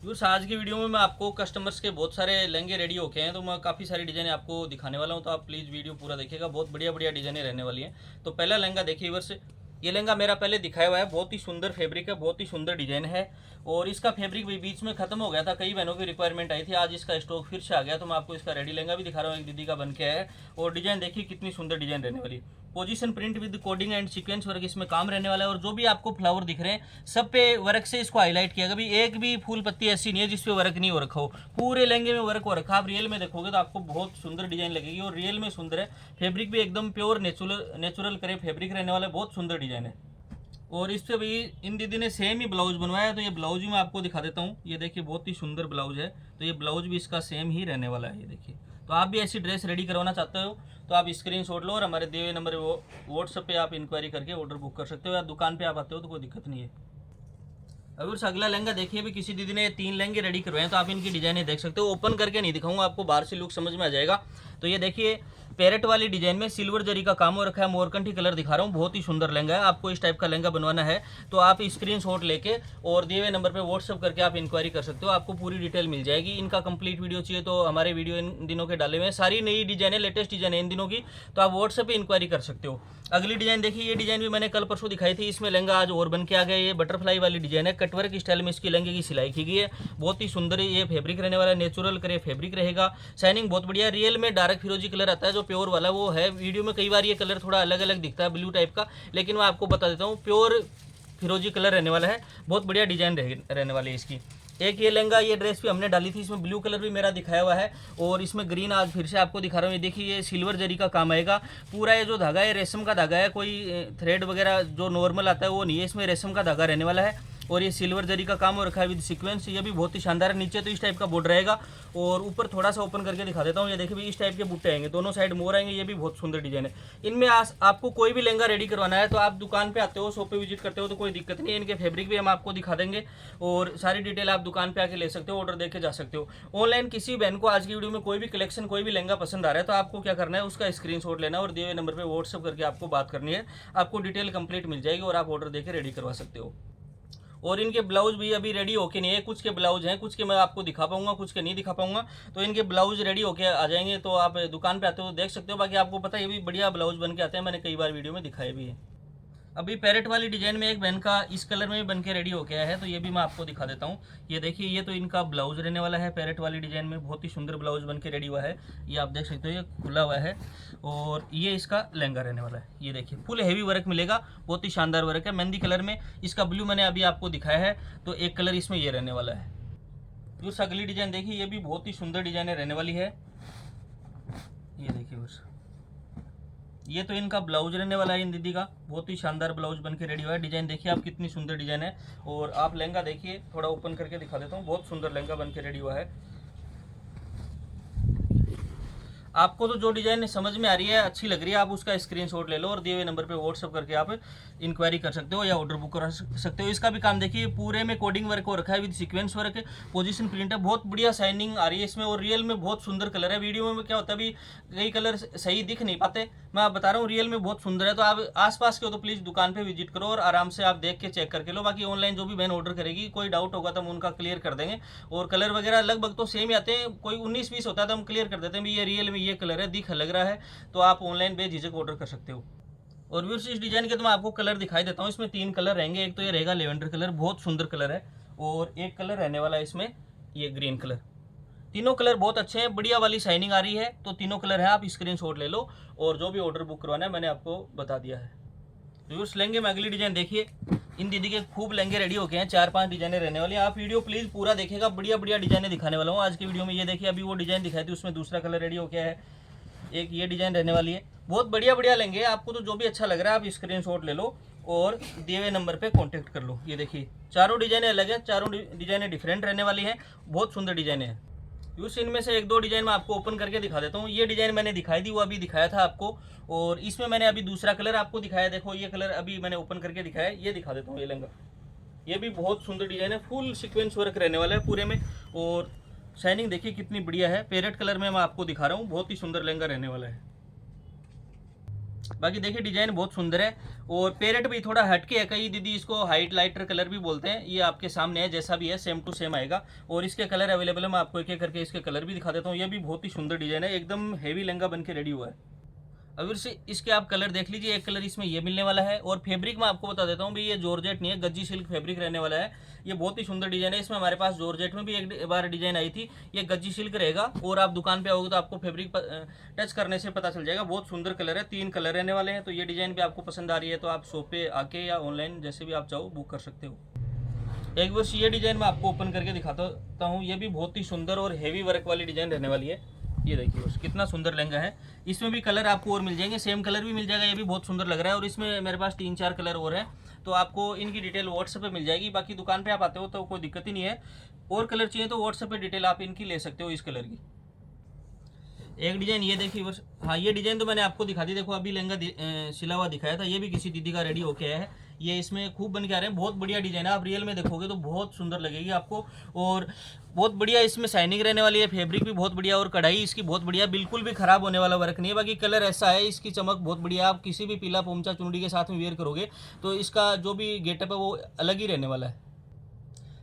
Viewers, आज की video में मैं आपको कस्टमर्स के बहुत सारे लहंगे रेडी होके हैं, तो मैं काफ़ी सारी डिज़ाइनें आपको दिखाने वाला हूं, तो आप प्लीज़ वीडियो पूरा देखिएगा। बहुत बढ़िया बढ़िया डिज़ाइनें रहने वाली हैं। तो पहला लहंगा देखिए व्यूअर्स, ये लहंगा मेरा पहले दिखाया हुआ है। बहुत ही सुंदर फैब्रिक है, बहुत ही सुंदर डिज़ाइन है। और इसका फैब्रिक भी बीच में खत्म हो गया था, कई बहनों की रिक्वायरमेंट आई थी, आज इसका स्टॉक फिर से आ गया। तो मैं आपको इसका रेडी लहंगा भी दिखा रहा हूँ, एक दीदी का बन के आया है। और डिज़ाइन देखिए कितनी सुंदर डिज़ाइन रहने वाली। Position print with coding and sequence work इसमें काम रहने वाला है। और जो भी आपको फ्लावर दिख रहे हैं सब पे वर्क से इसको हाईलाइट किया। कभी एक भी फूल पत्ती ऐसी नहीं है जिसपे वर्क नहीं हो रखा हो, पूरे लहंगे में वर्क हो रखा। आप रियल में देखोगे तो आपको बहुत सुंदर डिजाइन लगेगी, और रियल में सुंदर है। फैब्रिक भी एकदम प्योर नेचुरल करे फैब्रिक रहने वाला है, बहुत सुंदर डिजाइन है। और इस पे भी इन दीदी ने सेम ही ब्लाउज बनवाया है, तो ये ब्लाउज भी मैं आपको दिखा देता हूँ। ये देखिए बहुत ही सुंदर ब्लाउज है, तो ये ब्लाउज भी इसका सेम ही रहने वाला है। ये देखिए, तो आप भी ऐसी ड्रेस रेडी करवाना चाहते हो तो आप स्क्रीनशॉट लो और हमारे दिए हुए नंबर वो व्हाट्सएप पे आप इंक्वायरी करके ऑर्डर बुक कर सकते हो, या दुकान पे आप आते हो तो कोई दिक्कत नहीं है। अगर अगला लहंगा देखिए, भी किसी दीदी ने 3 लहंगे रेडी करवाए हैं, तो आप इनकी डिजाइने देख सकते हो। ओपन करके नहीं दिखाऊंगा आपको, बाहर से लुक समझ में आ जाएगा। तो ये देखिए पैरेट वाली डिजाइन में सिल्वर जरी का काम हो रखा है, मोरकंठी कलर दिखा रहा हूँ, बहुत ही सुंदर लहंगा है। आपको इस टाइप का लहंगा बनवाना है तो आप स्क्रीनशॉट लेके और दिए हुए नंबर पे व्हाट्सअप करके आप इंक्वायरी कर सकते हो, आपको पूरी डिटेल मिल जाएगी। इनका कंप्लीट वीडियो चाहिए तो हमारे वीडियो इन दिनों के डाले हुए हैं, सारी नई डिजाइन है, लेटेस्ट डिजाइन है इन दिनों की, तो आप व्हाट्सएप पे इंक्वायरी कर सकते हो। अगली डिजाइन देखिए, ये डिजाइन भी मैंने कल परसों दिखाई थी, इसमें लहंगा आज और बन के आ गया। ये बटरफ्लाई वाली डिजाइन है, कटवर्क स्टाइल में इसकी लहंगे की सिलाई की गई है। बहुत ही सुंदर ये फैब्रिक रहने वाला है, नेचुरल करे फैब्रिक रहेगा। शाइनिंग बहुत बढ़िया। रियल में डार्क फिरोजी कलर आता है जो प्योर वाला वो है। वीडियो में कई बार ये कलर थोड़ा अलग अलग दिखता है, ब्लू टाइप का, लेकिन मैं आपको बता देता हूँ प्योर फिरोजी कलर रहने वाला है। बहुत बढ़िया डिजाइन रहने वाली है इसकी। एक ये लहंगा, ये ड्रेस भी हमने डाली थी, इसमें ब्लू कलर भी मेरा दिखाया हुआ है, और इसमें ग्रीन आज फिर से आपको दिखा रहा हूँ। ये देखिए, ये सिल्वर जरी का काम आएगा पूरा। ये जो धागा है रेशम का धागा है, कोई थ्रेड वगैरह जो नॉर्मल आता है वो नहीं है, इसमें रेशम का धागा रहने वाला है। और ये सिल्वर जरी का काम हो रखा है विद सीक्वेंस, ये भी बहुत ही शानदार है। नीचे तो इस टाइप का बॉर्डर रहेगा, और ऊपर थोड़ा सा ओपन करके दिखा देता हूँ। ये देखिए भी इस टाइप के बूटे आएंगे, दोनों साइड मोर आएंगे। ये भी बहुत सुंदर डिजाइन है। इनमें आपको कोई भी लहंगा रेडी करवाना है तो आप दुकान पे आते हो, शॉप पे विजिट करते हो तो कोई दिक्कत नहीं है। इनके फैब्रिक भी हम आपको दिखा देंगे, और सारी डिटेल आप दुकान पे आके ले सकते हो, ऑर्डर देके जा सकते हो। ऑनलाइन किसी बहन को आज की वीडियो में कोई भी कलेक्शन, कोई भी लहंगा पसंद आ रहा है तो आपको क्या करना है, उसका स्क्रीनशॉट लेना और दिए हुए नंबर पर व्हाट्सअप करके आपको बात करनी है। आपको डिटेल कंप्लीट मिल जाएगी और आप ऑर्डर देके रेडी करवा सकते हो। और इनके ब्लाउज भी अभी रेडी होके नहीं है, कुछ के ब्लाउज हैं, कुछ के मैं आपको दिखा पाऊंगा, कुछ के नहीं दिखा पाऊंगा। तो इनके ब्लाउज रेडी होके आ जाएंगे, तो आप दुकान पे आते हो देख सकते हो। बाकी आपको पता है ये भी बढ़िया ब्लाउज बन के आते हैं, मैंने कई बार वीडियो में दिखाए भी है। अभी पैरेट वाली डिजाइन में एक बहन का इस कलर में भी बन के रेडी हो गया है, तो ये भी मैं आपको दिखा देता हूँ। ये देखिए, ये तो इनका ब्लाउज रहने वाला है पैरेट वाली डिजाइन में, बहुत ही सुंदर ब्लाउज बन के रेडी हुआ है। ये आप देख सकते हो, ये खुला हुआ है। और ये इसका लहंगा रहने वाला है। ये देखिए फुल हैवी वर्क मिलेगा, बहुत ही शानदार वर्क है मेहंदी कलर में। इसका ब्लू मैंने अभी आपको दिखाया है, तो एक कलर इसमें ये रहने वाला है। जो अगली डिजाइन देखिए, ये भी बहुत ही सुंदर डिजाइन रहने वाली है। ये देखिए बस, ये तो इनका ब्लाउज रहने वाला है इन दीदी का, बहुत ही शानदार ब्लाउज बन के रेडी हुआ है। डिजाइन देखिए आप कितनी सुंदर डिजाइन है। और आप लहंगा देखिए, थोड़ा ओपन करके दिखा देता हूँ, बहुत सुंदर लहंगा बन के रेडी हुआ है। आपको तो जो डिजाइन समझ में आ रही है, अच्छी लग रही है, आप उसका स्क्रीनशॉट ले लो और दिए हुए नंबर पे व्हाट्सअप करके आप इंक्वायरी कर सकते हो या ऑर्डर बुक करा सकते हो। इसका भी काम देखिए, पूरे में कोडिंग वर्क हो रखा है with sequence work, position print है, बहुत बढ़िया शाइनिंग आ रही है इसमें। और रियल में बहुत सुंदर कलर है। वीडियो में क्या होता है, अभी कई कलर सही दिख नहीं पाते, मैं आप बता रहा हूँ रियल में बहुत सुंदर है। तो आप आसपास के हो तो प्लीज़ दुकान पे विजिट करो और आराम से आप देख के चेक करके लो। बाकी ऑनलाइन जो भी बहन ऑर्डर करेगी, कोई डाउट होगा तो हम उनका क्लियर कर देंगे। और कलर वगैरह लगभग तो सेम ही आते हैं, कोई 19-20 होता है तो हम क्लियर कर देते हैं भी ये रियल में ये कलर है, दिख लग रहा है, तो आप ऑनलाइन बेझिझक ऑर्डर कर सकते हो। और व्यूअर्स, इस डिजाइन के तो मैं आपको कलर दिखाई देता हूँ। इसमें 3 कलर रहेंगे। एक तो ये रहेगा लेवेंडर कलर, बहुत सुंदर कलर है, और एक कलर रहने वाला है इसमें ये ग्रीन कलर। तीनों कलर बहुत अच्छे हैं, बढ़िया वाली शाइनिंग आ रही है। तो तीनों कलर है, आप स्क्रीनशॉट ले लो और जो भी ऑर्डर बुक करवाना है मैंने आपको बता दिया है। व्यूअर्स, लहंगे में अगली डिजाइन देखिए, इन दीदी के खूब लहंगे रेडी हो गए हैं, 4-5 डिजाइने रहने वाली हैं। आप वीडियो प्लीज पूरा देखिएगा, बढ़िया बढ़िया डिजाइने दिखाने वाला हूँ आज की वीडियो में। ये देखिए, अभी वो डिजाइन दिखाई थी उसमें दूसरा कलर रेडी हो गया है, एक ये डिजाइन रहने वाली है। बहुत बढ़िया बढ़िया लेंगे, आपको तो जो भी अच्छा लग रहा है आप स्क्रीनशॉट ले लो और दिए हुए नंबर पे कांटेक्ट कर लो। ये देखिए, चारों डिजाइने अलग है, चारों डिजाइने डिफरेंट रहने वाली हैं, बहुत सुंदर डिजाइने हैं। यूस इनमें से 1-2 डिजाइन मैं आपको ओपन करके दिखा देता हूँ। ये डिजाइन मैंने दिखाई थी, वो अभी दिखाया था आपको, और इसमें मैंने अभी दूसरा कलर आपको दिखाया। देखो ये कलर अभी मैंने ओपन करके दिखाया, ये दिखा देता हूँ। ये लहंगा, ये भी बहुत सुंदर डिजाइन है, फुल सीक्वेंस वर्क रहने वाला है पूरे में। और शाइनिंग देखिए कितनी बढ़िया है। पैरेट कलर में मैं आपको दिखा रहा हूँ, बहुत ही सुंदर लहंगा रहने वाला है। बाकी देखिए डिजाइन बहुत सुंदर है और पेरेट भी थोड़ा हटके है, कई दीदी इसको हाइट लाइटर कलर भी बोलते हैं। ये आपके सामने है, जैसा भी है सेम टू सेम आएगा और इसके कलर अवेलेबल है। मैं आपको एक एक करके इसके कलर भी दिखा देता हूँ। ये भी बहुत ही सुंदर डिजाइन है, एकदम हेवी लहंगा बन के रेडी हुआ है। अब से इसके आप कलर देख लीजिए, एक कलर इसमें ये मिलने वाला है और फैब्रिक मैं आपको बता देता हूँ भाई, ये जॉर्जेट नहीं है, गज्जी सिल्क फैब्रिक रहने वाला है। ये बहुत ही सुंदर डिजाइन है। इसमें हमारे पास जॉर्जेट में भी एक बार डिजाइन आई थी, ये गज्जी सिल्क रहेगा और आप दुकान पे आओगे तो आपको फैब्रिक टच करने से पता चल जाएगा। बहुत सुंदर कलर है, 3 कलर रहने वाले हैं। तो ये डिजाइन भी आपको पसंद आ रही है तो आप शॉप पे आके या ऑनलाइन जैसे भी आप चाहो बुक कर सकते हो। एक वर्ष ये डिजाइन मैं आपको ओपन करके दिखाता हूँ। ये भी बहुत ही सुंदर और हेवी वर्क वाली डिजाइन रहने वाली है। ये देखिए बस कितना सुंदर लहंगा है। इसमें भी कलर आपको और मिल जाएंगे, सेम कलर भी मिल जाएगा। ये भी बहुत सुंदर लग रहा है और इसमें मेरे पास 3-4 कलर और हैं, तो आपको इनकी डिटेल व्हाट्सएप पे मिल जाएगी। बाकी दुकान पे आप आते हो तो कोई दिक्कत ही नहीं है। और कलर चाहिए तो व्हाट्सएप पे डिटेल आप इनकी ले सकते हो, इस कलर की। एक डिजाइन ये देखिए बस, हाँ ये डिजाइन तो मैंने आपको दिखा दी। देखो अभी लहंगा सिला हुआ दिखाया था, ये भी किसी दीदी का रेडी होके आया है। ये इसमें खूब बन के आ रहे हैं, बहुत बढ़िया डिजाइन है। आप रियल में देखोगे तो बहुत सुंदर लगेगी आपको और बहुत बढ़िया इसमें शाइनिंग रहने वाली है। फैब्रिक भी बहुत बढ़िया और कढ़ाई इसकी बहुत बढ़िया, बिल्कुल भी खराब होने वाला वर्क नहीं है। बाकी कलर ऐसा है, इसकी चमक बहुत बढ़िया। आप किसी भी पीला पोमचा चुनरी के साथ में वेयर करोगे तो इसका जो भी गेटअप है वो अलग ही रहने वाला है।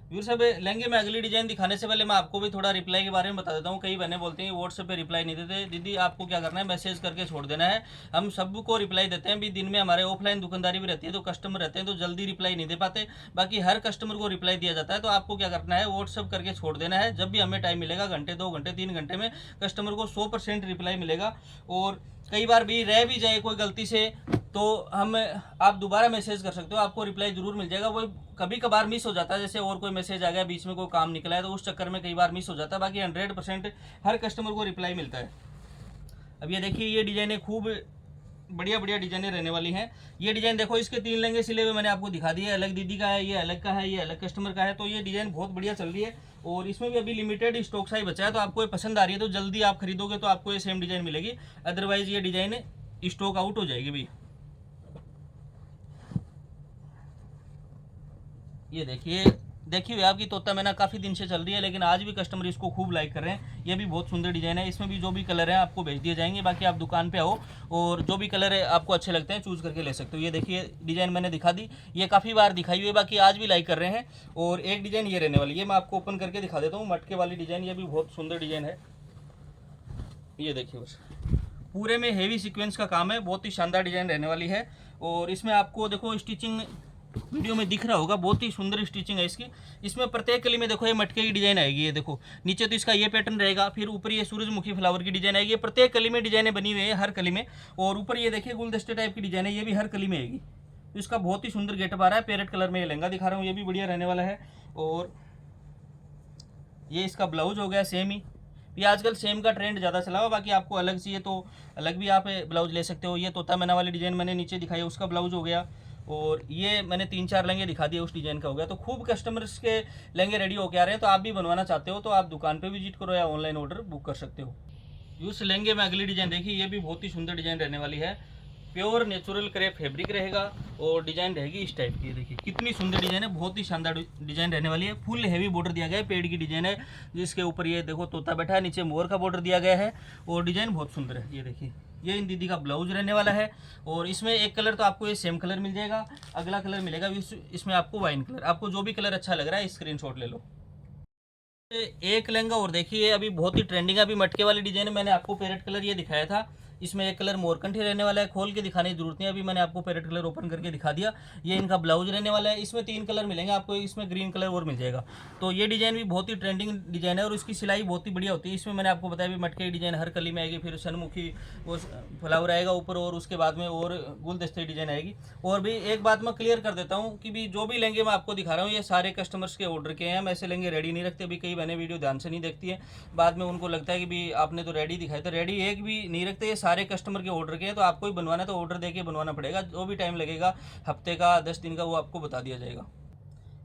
व्यूअर साहब लहंगे में अगली डिजाइन दिखाने से पहले मैं आपको भी थोड़ा रिप्लाई के बारे में बता देता हूँ। कई बहनें बोलते हैं व्हाट्सएप पे रिप्लाई नहीं देते। दीदी आपको क्या करना है, मैसेज करके छोड़ देना है, हम सबको रिप्लाई देते हैं। भी दिन में हमारे ऑफलाइन दुकानदारी भी रहती है तो कस्टमर रहते हैं तो जल्दी रिप्लाई नहीं दे पाते। बाकी हर कस्टमर को रिप्लाई दिया जाता है। तो आपको क्या करना है, व्हाट्सएप करके छोड़ देना है। जब भी हमें टाइम मिलेगा, घंटे 2 घंटे 3 घंटे में कस्टमर को 100% रिप्लाई मिलेगा। और कई बार भी रह भी जाए कोई गलती से तो हम आप दोबारा मैसेज कर सकते हो, आपको रिप्लाई जरूर मिल जाएगा। वो कभी कभार मिस हो जाता है, जैसे और कोई मैसेज आ गया बीच में, कोई काम निकला है तो उस चक्कर में कई बार मिस हो जाता है। बाकी 100% हर कस्टमर को रिप्लाई मिलता है। अब ये देखिए ये डिजाइनें खूब बढ़िया बढ़िया डिजाइनें रहने वाली हैं। ये डिजाइन देखो, इसके 3 लहंगे सिले हुए मैंने आपको दिखा दिए। अलग दीदी का है, ये अलग का है, ये अलग कस्टमर का है। तो ये डिजाइन बहुत बढ़िया चल रही है और इसमें भी अभी लिमिटेड स्टॉक सा ही बचा है। तो आपको ये पसंद आ रही है तो जल्दी आप खरीदोगे तो आपको ये सेम डिजाइन मिलेगी, अदरवाइज ये डिजाइन स्टॉक आउट हो जाएगी भाई। ये देखिए आपकी तोता मैना काफ़ी दिन से चल रही है, लेकिन आज भी कस्टमर इसको खूब लाइक कर रहे हैं। ये भी बहुत सुंदर डिजाइन है। इसमें भी जो भी कलर है आपको भेज दिए जाएंगे। बाकी आप दुकान पे आओ और जो भी कलर है आपको अच्छे लगते हैं चूज़ करके ले सकते हो। ये देखिए डिजाइन मैंने दिखा दी, ये काफ़ी बार दिखाई हुई है, बाकी आज भी लाइक कर रहे हैं। और एक डिजाइन ये रहने वाली है, मैं आपको ओपन करके दिखा देता हूँ, मटके वाली डिजाइन। ये भी बहुत सुंदर डिजाइन है। ये देखिए बस पूरे में हेवी सीक्वेंस का काम है, बहुत ही शानदार डिजाइन रहने वाली है। और इसमें आपको देखो स्टिचिंग वीडियो में दिख रहा होगा, बहुत ही सुंदर स्टिचिंग है इसकी। इसमें प्रत्येक कली में देखो ये मटके की डिजाइन आएगी। ये देखो नीचे तो इसका ये पैटर्न रहेगा, फिर ऊपर ये सूरजमुखी फ्लावर की डिजाइन आएगी। प्रत्येक कली में डिजाइनें बनी हुई है, हर कली में। और ऊपर ये देखिए गुलदस्ते टाइप की डिजाइन है, ये भी हर कली में आएगी। तो इसका बहुत ही सुंदर गेटअप आ रहा है। पैरेट कलर में ये लहंगा दिखा रहा हूँ, ये भी बढ़िया रहने वाला है। और ये इसका ब्लाउज हो गया सेम ही। ये आजकल सेम का ट्रेंड ज़्यादा चला हुआ। बाकी आपको अलग चाहिए तो अलग भी आप ब्लाउज ले सकते हो। ये तोता मैना वाली डिजाइन मैंने नीचे दिखाई है, उसका ब्लाउज हो गया। और ये मैंने 3-4 लहंगे दिखा दिए, उस डिजाइन का हो गया। तो खूब कस्टमर्स के लहंगे रेडी होके आ रहे हैं। तो आप भी बनवाना चाहते हो तो आप दुकान पे विजिट करो या ऑनलाइन ऑर्डर बुक कर सकते हो। उस लहंगे में अगली डिजाइन देखिए, ये भी बहुत ही सुंदर डिजाइन रहने वाली है। प्योर नेचुरल क्रेप फैब्रिक रहेगा और डिजाइन रहेगी इस टाइप की। देखिए कितनी सुंदर डिजाइन है, बहुत ही शानदार डिजाइन रहने वाली है। फुल हेवी बॉर्डर दिया गया है, पेड़ की डिजाइन है जिसके ऊपर ये देखो तोता बैठा है, नीचे मोर का बॉर्डर दिया गया है और डिजाइन बहुत सुंदर है। ये देखिए ये इन दीदी का ब्लाउज रहने वाला है। और इसमें एक कलर तो आपको ये सेम कलर मिल जाएगा, अगला कलर मिलेगा इसमें आपको वाइन कलर। आपको जो भी कलर अच्छा लग रहा है स्क्रीनशॉट ले लो। एक लहंगा और देखिए, अभी बहुत ही ट्रेंडिंग है। अभी मटके वाली डिजाइन मैंने आपको पैरेट कलर ये दिखाया था, इसमें एक कलर मोरकंठी रहने वाला है। खोल के दिखाने की जरूरत नहीं, अभी मैंने आपको पैरेट कलर ओपन करके दिखा दिया। ये इनका ब्लाउज रहने वाला है। इसमें 3 कलर मिलेंगे आपको, इसमें ग्रीन कलर और मिल जाएगा। तो ये डिजाइन भी बहुत ही ट्रेंडिंग डिजाइन है और इसकी सिलाई बहुत ही बढ़िया होती है। इसमें मैंने आपको बताया भी मटके की डिजाइन हर कली में आएगी, फिर सनमुखी वो फ्लावर आएगा ऊपर और उसके बाद में और गुलदस्ते की डिजाइन आएगी। और भी एक बात मैं क्लियर कर देता हूँ कि भी जो भी लहंगे मैं आपको दिखा रहा हूँ ये सारे कस्टमर्स के ऑर्डर के हैं। हम ऐसे लहंगे रेडी नहीं रखते। अभी कई बहनें वीडियो ध्यान से नहीं देखती है, बाद में उनको लगता है कि भी आपने तो रेडी दिखाया, तो रेडी एक भी नहीं रखते। ये सारे कस्टमर के ऑर्डर के हैं। तो आपको ही बनवाना है तो ऑर्डर देके बनवाना पड़ेगा। जो भी टाइम लगेगा हफ्ते का 10 दिन का वो आपको बता दिया जाएगा।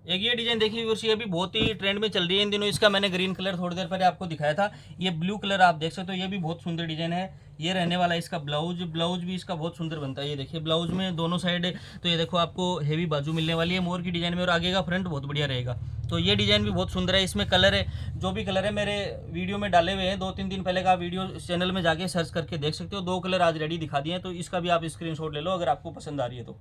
एक ये डिजाइन देखिए व्यूअर्स, ये भी बहुत ही ट्रेंड में चल रही है इन दिनों। इसका मैंने ग्रीन कलर थोड़ी देर पहले आपको दिखाया था, ये ब्लू कलर आप देख सकते हो, ये भी बहुत सुंदर डिजाइन है। ये रहने वाला है इसका ब्लाउज, ब्लाउज भी इसका बहुत सुंदर बनता है। ये देखिए ब्लाउज में दोनों साइड, तो ये देखो आपको हेवी बाजू मिलने वाली है मोर की डिजाइन में, और आगे का फ्रंट बहुत बढ़िया रहेगा। तो ये डिजाइन भी बहुत सुंदर है। इसमें कलर है, जो भी कलर है मेरे वीडियो में डाले हुए हैं, 2-3 दिन पहले का वीडियो चैनल में जाके सर्च करके देख सकते हो। 2 कलर आज रेडी दिखा दिए हैं, तो इसका भी आप स्क्रीनशॉट ले लो अगर आपको पसंद आ रही है तो।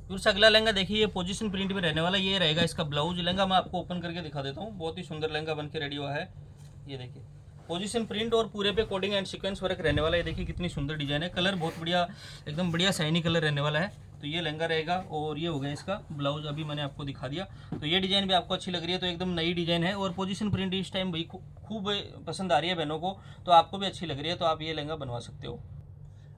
फिर अगला लहंगा देखिए, ये पोजीशन प्रिंट में रहने वाला, ये रहेगा इसका ब्लाउज। लहंगा मैं आपको ओपन करके दिखा देता हूँ, बहुत ही सुंदर लहंगा बन के रेडी हुआ है। ये देखिए पोजीशन प्रिंट और पूरे पे कोडिंग एंड सीक्वेंस वर्क रहने वाला है। ये देखिए कितनी सुंदर डिजाइन है, कलर बहुत बढ़िया, एकदम बढ़िया शाइनी कलर रहने वाला है। तो ये लहंगा रहेगा, और ये हो गया इसका ब्लाउज, अभी मैंने आपको दिखा दिया। तो ये डिजाइन भी आपको अच्छी लग रही है, तो एकदम नई डिजाइन है, और पोजीशन प्रिंट इस टाइम भाई खूब पसंद आ रही है बहनों को, तो आपको भी अच्छी लग रही है, तो आप ये लहंगा बनवा सकते हो।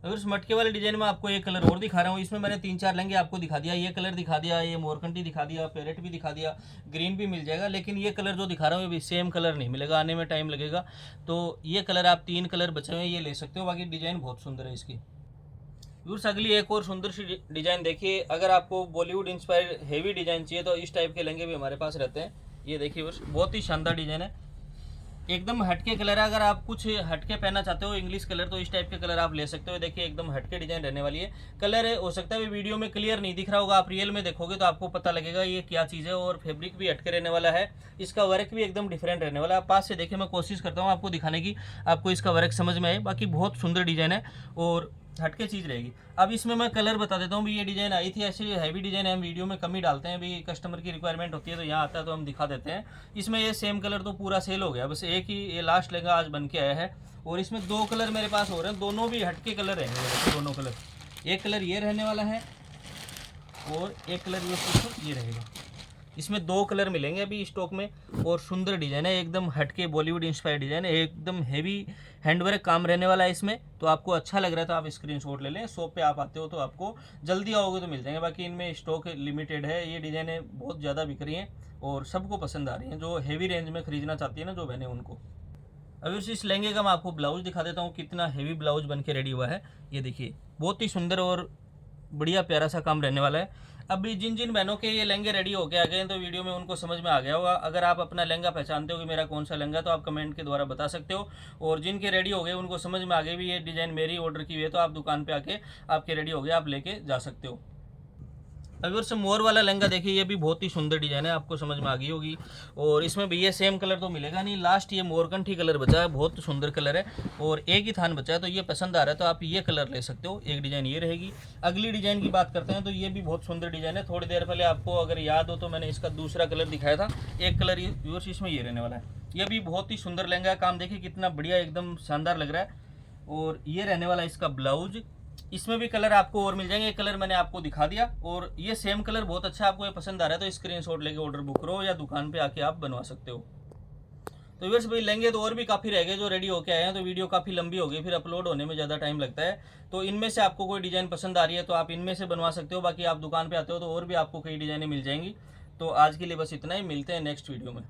अगर इस मटके वाले डिजाइन में आपको एक कलर और दिखा रहा हूँ। इसमें मैंने 3-4 लहंगे आपको दिखा दिया, ये कलर दिखा दिया, ये मोरकंटी दिखा दिया, पैरेट भी दिखा दिया, ग्रीन भी मिल जाएगा। लेकिन ये कलर जो दिखा रहा हूँ ये भी सेम कलर नहीं मिलेगा, आने में टाइम लगेगा। तो ये कलर आप 3 कलर बचे हुए ये ले सकते हो, बाकी डिजाइन बहुत सुंदर है इसकी। व्यूअर्स अगली एक और सुंदर सी डिजाइन देखिए, अगर आपको बॉलीवुड इंस्पायर हेवी डिजाइन चाहिए तो इस टाइप के लहंगे भी हमारे पास रहते हैं। ये देखिए व्यूअर्स, बहुत ही शानदार डिजाइन है, एकदम हटके कलर है। अगर आप कुछ हटके पहनना चाहते हो इंग्लिश कलर, तो इस टाइप के कलर आप ले सकते हो। देखिए एकदम हटके डिजाइन रहने वाली है। कलर है, हो सकता है वीडियो में क्लियर नहीं दिख रहा होगा, आप रियल में देखोगे तो आपको पता लगेगा ये क्या चीज़ है। और फैब्रिक भी हटके रहने वाला है, इसका वर्क भी एकदम डिफरेंट रहने वाला है। आप पास से देखिए, मैं कोशिश करता हूँ आपको दिखाने की, आपको इसका वर्क समझ में आए। बाकी बहुत सुंदर डिजाइन है और हटके चीज़ रहेगी। अब इसमें मैं कलर बता देता हूँ भी, ये डिजाइन आई थी ऐसे हैवी डिजाइन है, हम वीडियो में कम ही डालते हैं, भी कस्टमर की रिक्वायरमेंट होती है तो यहाँ आता है तो हम दिखा देते हैं। इसमें ये सेम कलर तो पूरा सेल हो गया, बस एक ही ये लास्ट लहंगा आज बन के आया है। और इसमें 2 कलर मेरे पास हो रहे हैं, दोनों भी हटके कलर रहेंगे वाले, दोनों कलर। एक कलर ये रहने वाला है और एक कलर ये रहेगा। इसमें 2 कलर मिलेंगे अभी स्टॉक में, और सुंदर डिजाइन है, एकदम हटके बॉलीवुड इंस्पायर्ड डिजाइन है, एकदम हेवी हैंडवर्क काम रहने वाला है इसमें। तो आपको अच्छा लग रहा है तो आप स्क्रीनशॉट ले लें। शॉप पे आप आते हो तो आपको जल्दी आओगे तो मिल जाएंगे, बाकी इनमें स्टॉक लिमिटेड है। ये डिजाइनें बहुत ज़्यादा बिक रही हैं और सबको पसंद आ रही हैं, जो हेवी रेंज में खरीदना चाहती है ना जो बहनें उनको। अभी इस लहंगे का मैं आपको ब्लाउज दिखा देता हूँ, कितना हेवी ब्लाउज बन के रेडी हुआ है। ये देखिए बहुत ही सुंदर और बढ़िया प्यारा सा काम रहने वाला है। अभी जिन जिन बहनों के ये लहंगे रेडी होके आ गए हैं तो वीडियो में उनको समझ में आ गया होगा। अगर आप अपना लहंगा पहचानते हो कि मेरा कौन सा लहंगा, तो आप कमेंट के द्वारा बता सकते हो। और जिनके रेडी हो गए उनको समझ में आ गए भी ये डिज़ाइन मेरी ऑर्डर की हुई है, तो आप दुकान पे आके आपके रेडी हो गए, आप लेके जा सकते हो। अगर से मोर वाला लहंगा देखिए, ये भी बहुत ही सुंदर डिजाइन है, आपको समझ में आ गई होगी। और इसमें भी ये सेम कलर तो मिलेगा नहीं, लास्ट ये मोरकंठी कलर बचा है, बहुत सुंदर कलर है और एक ही थान बचा है। तो ये पसंद आ रहा है तो आप ये कलर ले सकते हो। एक डिजाइन ये रहेगी। अगली डिजाइन की बात करते हैं तो ये भी बहुत सुंदर डिजाइन है। थोड़ी देर पहले आपको अगर याद हो तो मैंने इसका दूसरा कलर दिखाया था, एक कलर व्यूअर्स इसमें ये रहने वाला है। ये भी बहुत ही सुंदर लहंगा है, काम देखिए कितना बढ़िया, एकदम शानदार लग रहा है। और ये रहने वाला है इसका ब्लाउज। इसमें भी कलर आपको और मिल जाएंगे, कलर मैंने आपको दिखा दिया। और ये सेम कलर बहुत अच्छा, आपको ये पसंद आ रहा है तो स्क्रीनशॉट लेके ऑर्डर बुक करो या दुकान पे आके आप बनवा सकते हो। तो व्यूअर्स भाई लहंगे तो और भी काफ़ी रह गए जो रेडी होके आए हैं, तो वीडियो काफ़ी लंबी हो गई, फिर अपलोड होने में ज़्यादा टाइम लगता है। तो इनमें से आपको कोई डिज़ाइन पसंद आ रही है तो आप इनमें से बनवा सकते हो, बाकी आप दुकान पर आते हो तो और भी आपको कई डिज़ाइनें मिल जाएंगी। तो आज के लिए बस इतना ही, मिलते हैं नेक्स्ट वीडियो में।